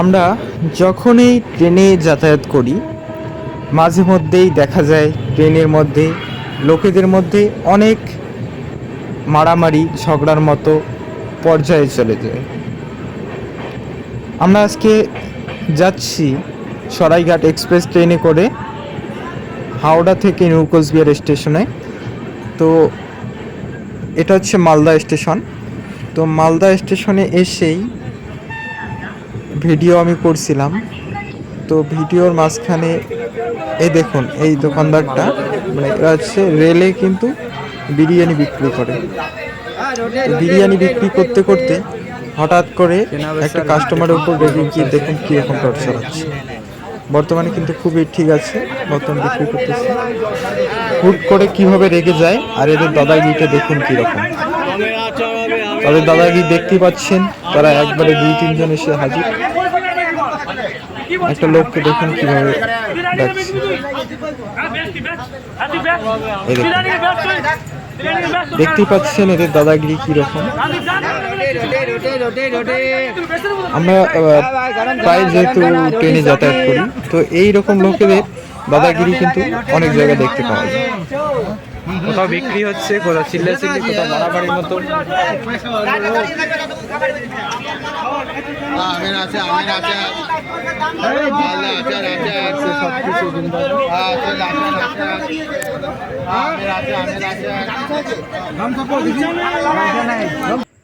আমরা যখনই ট্রেনে যাতায়াত করি মাঝে মধ্যেই দেখা যায় ট্রেনের মধ্যে লোকেদের মধ্যে অনেক মারামারি ঝগড়ার মতো পর্যায়ে চলে যায়। আমরা আজকে যাচ্ছি সরাইঘাট এক্সপ্রেস ট্রেনে করে হাওড়া থেকে নিউ কোচবিহার স্টেশনে। তো এটা হচ্ছে মালদা স্টেশন। তো মালদা স্টেশনে এসেই ভিডিও আমি করছিলাম। তো ভিডিওর মাঝখানে এই দেখুন, এই দোকানদারটা মানে এরা হচ্ছে রেলে কিন্তু বিরিয়ানি বিক্রি করে। তো বিরিয়ানি বিক্রি করতে করতে হঠাৎ করে একটা কাস্টমারের উপর রেগে গিয়ে দেখুন কীরকম টর্চার হচ্ছে। বর্তমানে কিন্তু খুবই ঠিক আছে, বর্তমান বিক্রি করতেছে। হুট করে কিভাবে রেগে যায়, আর এদের দাদাগিরিটা দেখুন কীরকম। তাদের দাদাগিরি দেখতেই পাচ্ছেন, তারা একবারে 2-3 জন এসে হাজির। একটা লোককে দেখুন কিভাবে ডাকছে। দেখতেই পাচ্ছেন এদের দাদাগিরি কিরকম। আমরা প্রায় যেহেতু ট্রেনে যাতায়াত করি, তো এই রকম লোকেদের দাদাগিরি কিন্তু অনেক জায়গায় দেখতে পাওয়া যায়। কোথাও বিক্রি হচ্ছে, কোথাও চিল্লাচিল্লি, কোথাও মারামারির মতো।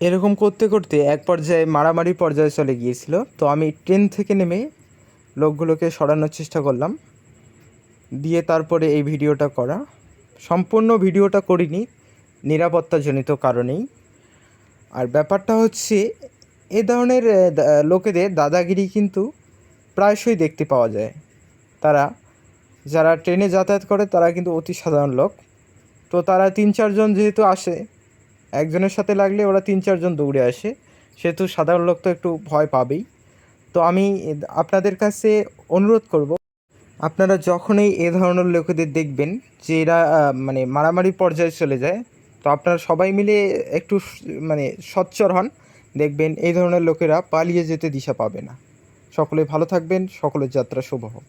এরকম করতে করতে এক পর্যায়ে মারামারি পর্যায়ে চলে গিয়েছিল। তো আমি ট্রেন থেকে নেমে লোকগুলোকে সরানোর চেষ্টা করলাম, দিয়ে তারপরে এই ভিডিওটা করা। সম্পূর্ণ ভিডিওটা করিনি নিরাপত্তাজনিত কারণেই। আর ব্যাপারটা হচ্ছে এ ধরনের লোকেদের দাদাগিরি কিন্তু প্রায়শই দেখতে পাওয়া যায়। তারা যারা ট্রেনে যাতায়াত করে তারা কিন্তু অতি সাধারণ লোক। তো তারা 3-4 জন যেহেতু আসে, একজনের সাথে লাগলে ওরা 3-4 জন দৌড়ে আসে, সেহেতু সাধারণ লোক তো একটু ভয় পাবেই। তো আমি আপনাদের কাছে অনুরোধ করব, আপনারা যখনই এ ধরনের লোকেদের দেখবেন যে এরা মানে মারামারি পর্যায়ে চলে যায়, তো আপনারা সবাই মিলে একটু মানে সোচ্চার হন। দেখবেন এই ধরনের লোকেরা পালিয়ে যেতে দিশা পাবে না। সকলে ভালো থাকবেন, সকলের যাত্রা শুভ হোক।